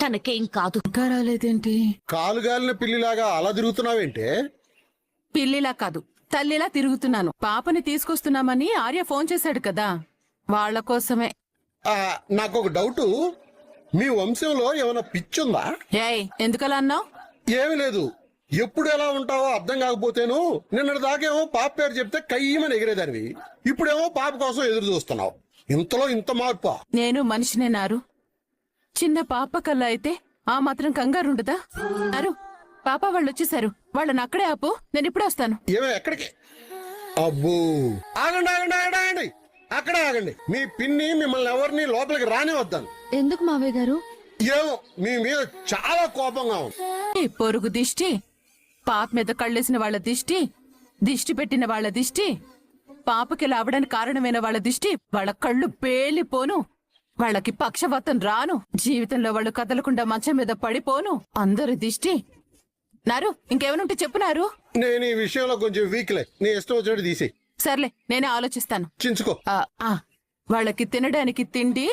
తనకేం కాదు. ఇంకా రాలేదేంటి? కాలుగాలిన పిల్లిలాగా అలా తిరుగుతున్నావేంటే? పిల్లిలా కాదు, తల్లిలా తిరుగుతున్నాను. పాపని తీసుకొస్తున్నామని ఆర్య ఫోన్ చేశాడు కదా, వాళ్ళ కోసమే. నాకు ఒక డౌటు, మీ వంశంలో ఏమైనా పిచ్చుందా? ఏయ్, ఎందుకలా అన్నావు? ఏమీ లేదు. ఎప్పుడు ఎలా ఉంటావో అర్థం కాకపోతేను నిన్నటి దాకేమో పాప పేరు చెప్తే కయ్యమని ఎగిరేదానివి, ఇప్పుడేమో పాప కోసం ఎదురు చూస్తున్నావు. ఇంతలో ఇంత మార్పా? నేను మనిషినే నారు. చిన్న పాప కల్లా అయితే ఆ మాత్రం కంగారుండదా? నారు, పాప వాళ్ళు వచ్చేసారు. వాళ్ళని అక్కడే ఆపు, నేను ఇప్పుడే వస్తాను. ఏమే ఎక్కడికి? అబ్బో, ఆగండి ఆగండి ఆగండి ఆగండి, అక్కడే ఆగండి. మీ పిన్ని మిమ్మల్ని ఎవరిని లోపలికి రానే వద్దాను. ఎందుకు మావయ్య గారు? ఏమో మీ మీద చాలా కోపంగా ఉంది. ఈ పొరుగు దిష్టి, పాప మీద కళ్ళేసిన వాళ్ళ దిష్టి, దిష్టి పెట్టిన వాళ్ళ దిష్టి, పాపకి లావడానికి కారణమైన వాళ్ళ దిష్టి, వాళ్ళ కళ్ళు పేలిపోను, వాళ్ళకి పక్షవాతం రాను, జీవితంలో వాళ్ళు కదలకుండా మంచం మీద పడిపోను, అందరి దిష్టి. నారు, ఇంకేమనుంటే చెప్పునారు. నేను ఈ విషయంలో కొంచెం వీక్లే, నీ ఇష్టం వచ్చినట్టు తీసి. సర్లే, నేనే ఆలోచిస్తాను. చించుకో. వాళ్ళకి తినడానికి తిండి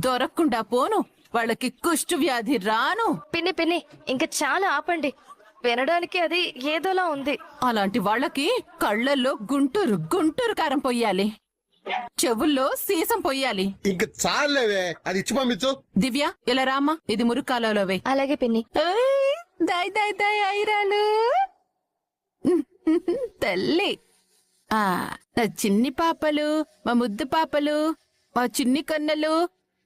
దొరకకుండా పోను, వాళ్ళకి కుష్టు వ్యాధి రాను. పిన్ని పిన్ని, ఇంకా చాలా ఆపండి. వినడానికి అది ఏదోలా ఉంది. అలాంటి వాళ్ళకి కళ్ళల్లో గుంటూరు గుంటూరు కారం పొయ్యాలి, చెవుల్లో సీసం పొయ్యాలి. ఇంక చాలేవే, అది ఇచ్చి పంపించు. దివ్య, ఇలా రామ్మా, ఇది మురుకాలలోవే. అలాగే పిన్ని. దాయ్ దాయ్ దాయ్ ఐరాలు తల్లి. నా చిన్ని పాపలు, మా ముద్దు పాపలు, మా చిన్ని కన్నెలు,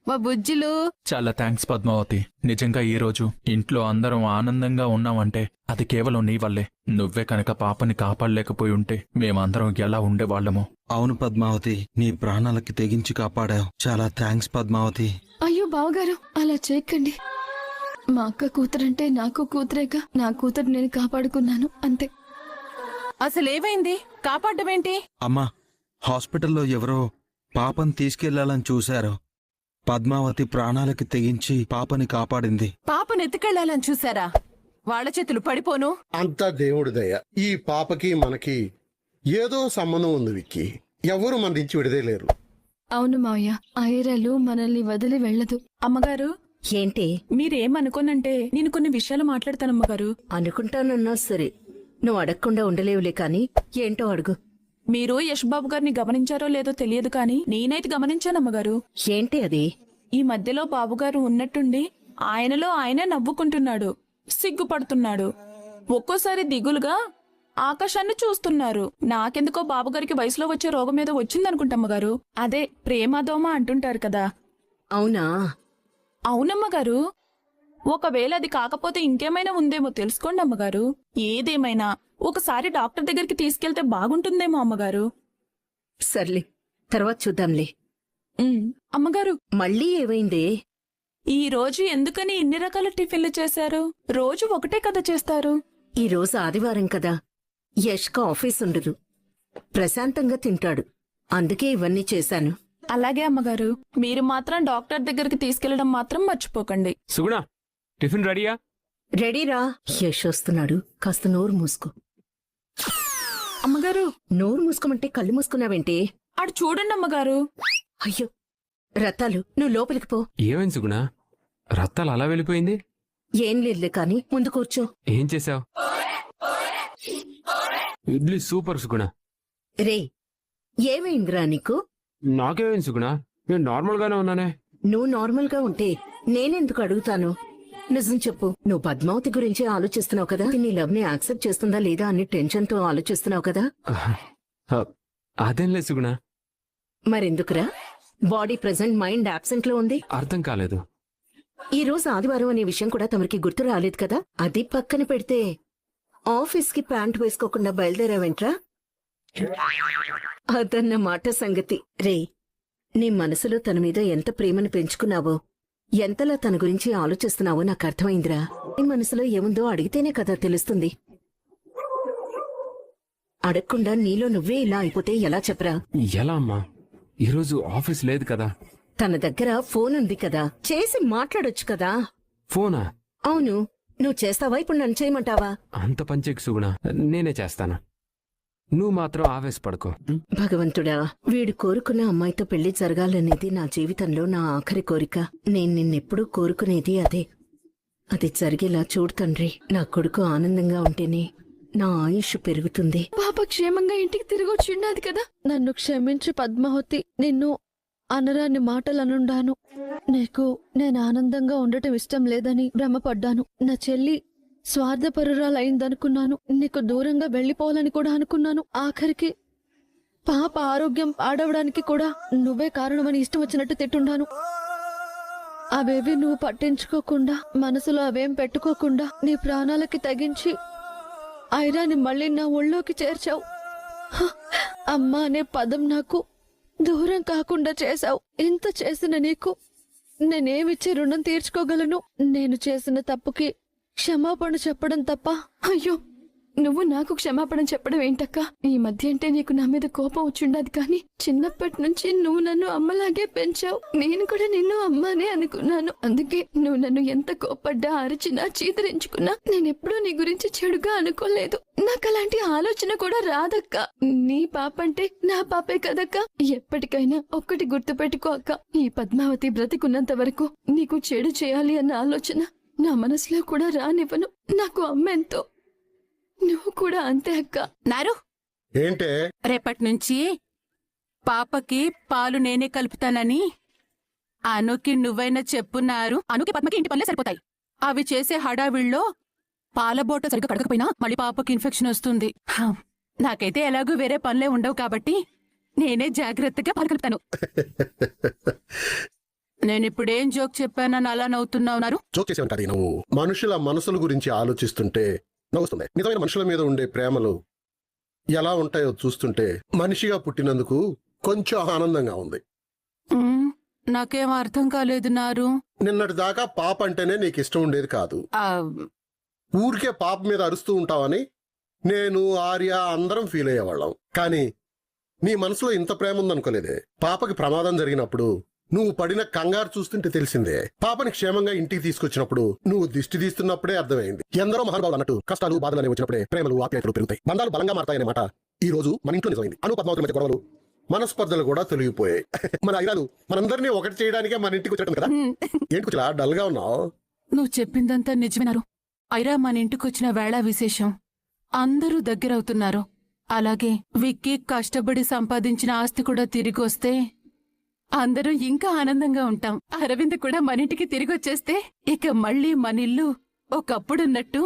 మా బుజ్జులు. చాలా థ్యాంక్స్ పద్మావతి. నిజంగా ఈ రోజు ఇంట్లో అందరం ఆనందంగా ఉన్నామంటే అది కేవలం నీ వల్లే. నువ్వే కనుక పాపని కాపాడలేకపోయి ఉంటే మేమందరం ఎలా ఉండేవాళ్లమో. అవును పద్మావతి, నీ ప్రాణాలకి తెగించి కాపాడావు. చాలా థ్యాంక్స్ పద్మావతి. అయ్యో బావగారు, అలా చేయకండి. మా అక్క కూతురంటే నాకు కూతురేగా. నా కూతురు నేను కాపాడుకున్నాను, అంతే. అసలేమైంది? కాపాడ్డమేంటి? అమ్మా, హాస్పిటల్లో ఎవరో పాపని తీసుకెళ్లాలని చూశారు. పద్మావతి ప్రాణాలకి తెగించి పాపని కాపాడింది. పాపను ఎత్తుకెళ్లాలని చూసారా? వాళ్ళ చేతులు పడిపోను. అంతా దేవుడి దయ. ఈ పాపకి మనకి ఏదో సంబంధం ఉంది విక్కీ. ఎవరు మన నుంచి విడదేలేరు. అవును మావయ్య, ఐరాలు మనల్ని వదిలి వెళ్ళదు. అమ్మగారు, ఏంటి? మీరేమనుకోనంటే నేను కొన్ని విషయాలు మాట్లాడతానమ్మగారు. అనుకుంటానన్నా సరే, నువ్వు అడగకుండా ఉండలేవులే కాని ఏంటో అడుగు. మీరు యశ్ బాబు గారిని గమనించారో లేదో తెలియదు కానీ నేనైతే గమనించానమ్మగారు. ఏంటి అది? ఈ మధ్యలో బాబుగారు ఉన్నట్టుండి ఆయనలో ఆయనే నవ్వుకుంటున్నాడు, సిగ్గుపడుతున్నాడు, ఒక్కోసారి దిగులుగా ఆకాశాన్ని చూస్తున్నారు. నాకెందుకో బాబుగారికి వయసులో వచ్చే రోగం ఏదో వచ్చిందనుకుంటమ్మగారు. అదే ప్రేమదోమ అంటుంటారు కదా. అవునా? అవునమ్మగారు. ఒకవేళ అది కాకపోతే ఇంకేమైనా ఉందేమో తెలుసుకోండి అమ్మగారు. ఏదేమైనా ఒకసారి డాక్టర్ దగ్గరికి తీసుకెళ్తే బాగుంటుందేమో అమ్మగారు. సర్లే, తర్వాత చూద్దాంలే. అమ్మగారు, మళ్ళీ ఏమైందే? ఈ రోజు ఎందుకని ఇన్ని రకాల టిఫిన్లు చేశారు? రోజు ఒకటే కదా చేస్తారు. ఈ రోజు ఆదివారం కదా, యష్క ఆఫీస్ ఉండదు, ప్రశాంతంగా తింటాడు. అందుకే ఇవన్నీ చేశాను. అలాగే అమ్మగారు, మీరు మాత్రం డాక్టర్ దగ్గరికి తీసుకెళ్లడం మాత్రం మర్చిపోకండి. సుగుణ, టిఫిన్ రెడీయా? రెడీరా. యష్ వస్తున్నాడు, కాస్త నోరు మూసుకో. అమ్మగారు, నోరు మూసుకోమంటే కళ్ళు మూసుకున్నావేంటి? అటు చూడండి అమ్మగారు. అయ్యో రత్తాలు, నువ్వు లోపలికి పో. ఏమైంది సుగుణ? రత్తాలు అలా వెళ్ళిపోయింది? ఏం లేదులే కాని ముందు కూర్చో. ఏం చేసావు? ఇడ్లీ సూపర్ సుగుణ. రే, ఏమైందిరా నీకు? నాకేమైంది సుగుణ? నేను నార్మల్ గానే ఉన్నానే. నువ్వు నార్మల్ గా ఉంటే నేనెందుకు అడుగుతాను? నిజం చెప్పు, నువ్వు పద్మావతి గురించి ఆలోచిస్తున్నావు కదా. నీ లవ్ ని యాక్సెప్ట్ చేస్తుందా లేదా అని టెన్షన్ తో ఆలోచిస్తున్నావు కదా. అదేం లేదు సుగుణ. మరెందుకురా? బాడీ ప్రెజెంట్, మైండ్ అబ్సెంట్ లో ఉంది. అర్థం కాలేదు. ఈ రోజు ఆదివారం అనే విషయం కూడా తమరికి గుర్తు రాలేదు కదా. అది పక్కన పెడితే ఆఫీస్ కి ప్యాంట్ వేసుకోకుండా బయలుదేరావేంట్రా? అదన్నమాట సంగతి. రే, నీ మనసులో తన మీద ఎంత ప్రేమను పెంచుకున్నావో, ఎంతలా తన గురించి ఆలోచిస్తున్నావో నాకు అర్థమైందిరా. నీ మనసులో ఏముందో అడిగితేనే కదా తెలుస్తుంది. అడగకుండా నీలో నువ్వే ఇలా అయిపోతే ఎలా చెప్పరా? ఎలా అమ్మా? ఈరోజు ఆఫీస్ లేదు కదా. తన దగ్గర ఫోన్ ఉంది కదా, చేసి మాట్లాడొచ్చు కదా. ఫోనా? అవును, నువ్వు చేస్తావా? ఇప్పుడు నన్ను చేయమంటావా? అంత పంచేకి సుగుణ, నేనే చేస్తాను. నువ్వు మాత్రం ఆవేశపడుకో. భగవంతుడా, వీడు కోరుకున్న అమ్మాయితో పెళ్లి జరగాలనేది నా జీవితంలో నా ఆఖరి కోరిక. నేను నిన్నెప్పుడూ కోరుకునేది అదే. అది జరిగేలా చూడు తండ్రి. నా కొడుకు ఆనందంగా ఉంటేనే నా ఆయుష్ పెరుగుతుంది. పాప క్షేమంగా ఇంటికి తిరిగి వచ్చిండది కదా. నన్ను క్షమించు పద్మావతి, నిన్ను అనరాని మాటలనుండాను. నేను ఆనందంగా ఉండటం ఇష్టం లేదని భ్రమపడ్డాను. నా చెల్లి స్వార్థపరురాలైందనుకున్నాను. నీకు దూరంగా వెళ్లిపోవాలని కూడా అనుకున్నాను. ఆఖరికి పాప ఆరోగ్యం పాడవడానికి కూడా నువ్వే కారణమని ఇష్టం వచ్చినట్టు తిట్టుండాను. అవేవి నువ్వు పట్టించుకోకుండా, మనసులో అవేం పెట్టుకోకుండా నీ ప్రాణాలకి తగించి ఐరాని మళ్ళీ నా ఒళ్ళోకి చేర్చావు. హ! అమ్మ అనే పదం నాకు దూరం కాకుండా చేశావు. ఇంత చేసిన నీకు నేనేమిచ్చి రుణం తీర్చుకోగలను? నేను చేసిన తప్పుకి క్షమాపణ చెప్పడం తప్ప. అయ్యో, నువ్వు నాకు క్షమాపణ చెప్పడం ఏంటక్క? ఈ మధ్య అంటే నీకు నా మీద కోపం వచ్చిండదు, కానీ చిన్నప్పటి నుంచి నువ్వు నన్ను అమ్మలాగే పెంచావు. నేను కూడా నిన్ను అమ్మానే అనుకున్నాను. అందుకే నువ్వు నన్ను ఎంత కోపడ్డా, అరిచినా, చీదరించుకున్నా నేనెప్పుడూ నీ గురించి చెడుగా అనుకోలేదు. నాకు అలాంటి ఆలోచన కూడా రాదక్క. నీ పాప అంటే నా పాపే కదక్క. ఎప్పటికైనా ఒక్కటి గుర్తుపెట్టుకో అక్క, ఈ పద్మావతి బ్రతికున్నంత వరకు నీకు చెడు చేయాలి అన్న ఆలోచన నా మనసులో కూడా రానివ్వను. నాకు అమ్మెంతో, నువ్వు కూడా అంతే అక్క. నారు, ఏంటే? రేపటి నుంచి పాపకి పాలు నేనే కలుపుతానని అనుకి నువ్వైనా చెప్పున్నారు. అనుకి పద్మకి ఇంటి పనులే సరిపోతాయి. అవి చేసే హడావిళ్ళో పాల బోట సరిగ్గా కడగకపోయినా మళ్ళీ పాపకి ఇన్ఫెక్షన్ వస్తుంది. నాకైతే ఎలాగూ వేరే పనులే ఉండవు కాబట్టి నేనే జాగ్రత్తగా పాలు కలుపుతాను. నేనిప్పుడేం జోక్ చెప్పానని అలా నవ్వుతున్నావు? జోక్ చేసేవాడు కాదు నువ్వు. మనుషుల మనసుల గురించి ఆలోచిస్తుంటే నవ్వుతుంది. నిజమైన మనుషుల మీద ఉండే ప్రేమలు ఎలా ఉంటాయో చూస్తుంటే మనిషిగా పుట్టినందుకు కొంచెం ఆనందంగా ఉంది. నాకేం అర్థం కాలేదు నారు. నిన్నటి దాకా పాప అంటేనే నీకు ఇష్టం ఉండేది కాదు. ఊరికే పాప మీద అరుస్తూ ఉంటావని నేను, ఆర్య అందరం ఫీల్ అయ్యేవాళ్ళం. కానీ నీ మనసులో ఇంత ప్రేమ ఉందనుకోలేదే. పాపకి ప్రమాదం జరిగినప్పుడు నువ్వు పడిన కంగారు చూస్తుంటే తెలిసిందే. పాపని క్షేమంగా ఇంటికి తీసుకొచ్చినప్పుడు నువ్వు దిష్టి తీస్తున్నప్పుడే అర్థమైంది. ఎందరో మహానుభావులు అన్నట్టు కష్టాలు బాధలు అనేవి వచ్చినప్పుడే ప్రేమలు, ఆప్యాయతలు పెరుగుతాయి, బంధాలు బలంగా మారతాయనే మాట ఈ రోజు మన ఇంట్లో నిజమైంది. అను పద్మావతి మధ్య గొడవలు, మనస్పర్ధలు కూడా తొలగిపోయాయి. మన ఐరాలు మనందరినీ ఒకటి చేయడానికే మన ఇంటికి వచ్చాడు కదా. ఏంటి కొంచెం డల్ గా ఉన్నావు? నువ్వు చెప్పిందంతా నిజమేనారు. ఐరా మన ఇంటికొచ్చిన వేళ విశేషం. అందరూ దగ్గరవుతున్నారు. అలాగే విక్కీ కష్టపడి సంపాదించిన ఆస్తి కూడా తిరిగి వస్తే అందరూ ఇంకా ఆనందంగా ఉంటాం. అరవింద్ కూడా మన ఇంటికి తిరిగి వచ్చేస్తే ఇక మళ్ళీ మనిల్లు ఒకప్పుడున్నట్టు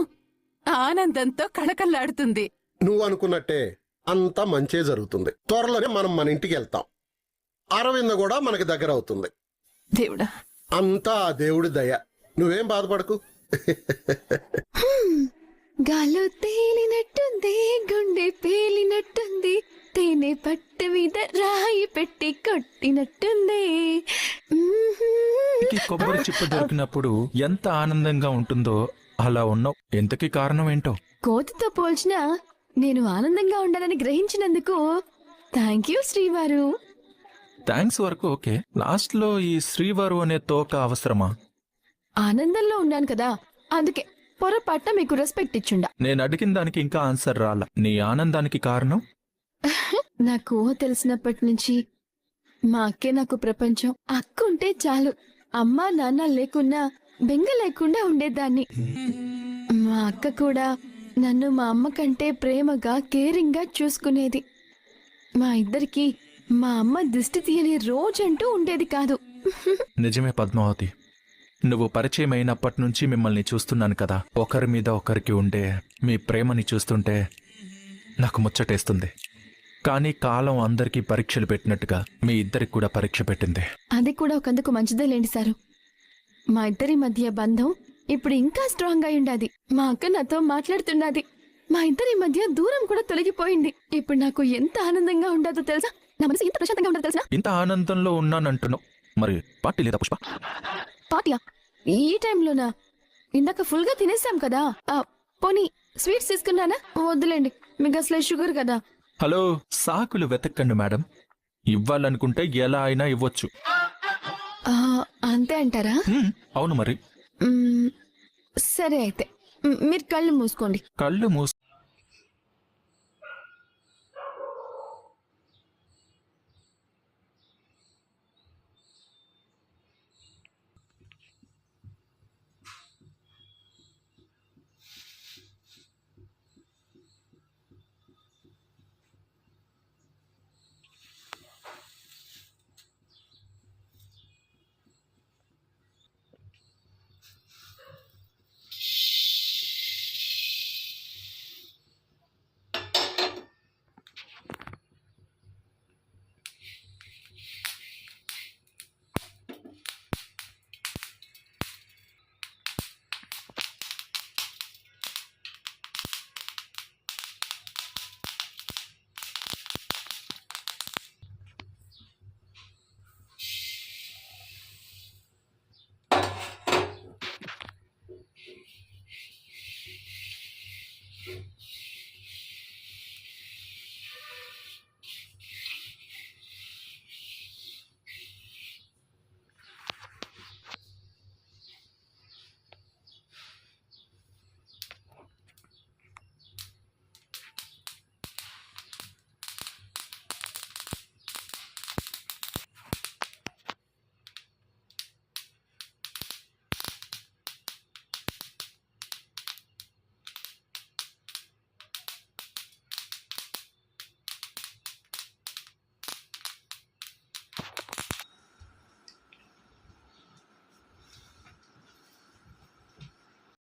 ఆనందంతో కళకళ్లాడుతుంది. నువ్వు అనుకున్నట్టే అంతా మంచే జరుగుతుంది. త్వరలోనే మనం మన ఇంటికి వెళ్తాం. అరవింద కూడా మనకి దగ్గర అవుతుంది. దేవుడా, అంతా ఆ దేవుడి దయ. నువ్వేం బాధపడకు. గాల్లో తేలినట్టుంది, గుండె పేలినట్టుంది, తేనె పట్టు మీద రాయి పెట్టి కొట్టినట్టుంది. ఈ కొబ్బరి చిప్ప దొరికినప్పుడు ఎంత ఆనందంగా ఉంటుందో అలా ఉన్నావు. ఎంతకీ కారణం ఏంటో? కోతితో పోల్చినా నేను ఆనందంగా ఉండాలని గ్రహించినందుకు థ్యాంక్ యూ శ్రీవారు. థ్యాంక్స్ వరకు ఓకే, లాస్ట్ లో ఈ శ్రీవారు అనే తోక అవసరమా? ఆనందంలో ఉన్నాను కదా, అందుకే పొరపాటున మీకు రెస్పెక్ట్ ఇచ్చుండా. నేను అడిగిన దానికి ఇంకా ఆన్సర్ రాలా. నీ ఆనందానికి కారణం? నాకు ఊహ తెలిసినప్పటి నుంచి మా అక్కే నాకు ప్రపంచం. అక్క ఉంటే చాలు, అమ్మా నాన్న లేకున్నా బెంగ లేకుండా ఉండేదాన్ని. మా అక్క కూడా నన్ను మా అమ్మ కంటే ప్రేమగా, కేరింగ్ గా చూసుకునేది. మా ఇద్దరికి మా అమ్మ దిష్టి తీయని రోజంటూ ఉండేది కాదు. నిజమే పద్మావతి, నువ్వు పరిచయం అయినప్పటి నుంచి మిమ్మల్ని చూస్తున్నాను కదా. ఒకరి మీద ఒకరికి ఉండే మీ ప్రేమని చూస్తుంటే నాకు ముచ్చటేస్తుంది. కానీ కాలం అందరికీ పరీక్షలు పెట్టినట్టుగా మీ ఇద్దరికి కూడా పరీక్ష పెట్టింది. అది కూడా ఒకందుకు మంచిదే లేండి సారు. మా ఇద్దరి మధ్య బంధం ఇప్పుడు ఇంకా స్ట్రాంగ్ అయి ఉండాది. మా అక్క నాతో మాట్లాడుతున్నది. మా ఇద్దరి మధ్య దూరం కూడా తొలగిపోయింది. ఇప్పుడు నాకు ఎంత ఆనందంగా ఉండదో తెలుసా? నా మనసు ఎంత ప్రశాంతంగా ఉండదో తెలుసా? ఇంత ఆనందంలో ఉన్నానంటున్నావు, మరి పార్టీ లేదా పుష్ప? పార్టీయా? ఈ టైంలోనా? ఇందాక ఫుల్ గా తినేసాం కదా. పోనీ స్వీట్స్ తీసుకున్నానా? వద్దులేండి, మీకు అసలే షుగర్ కదా. హలో, సాకులు వెతక్కండి మేడం. ఇవ్వాలనుకుంటే ఎలా అయినా ఇవ్వచ్చు. అంతే అంటారా? అవును మరి. సరే అయితే మీరు కళ్ళు మూసుకోండి. కళ్ళు మూసు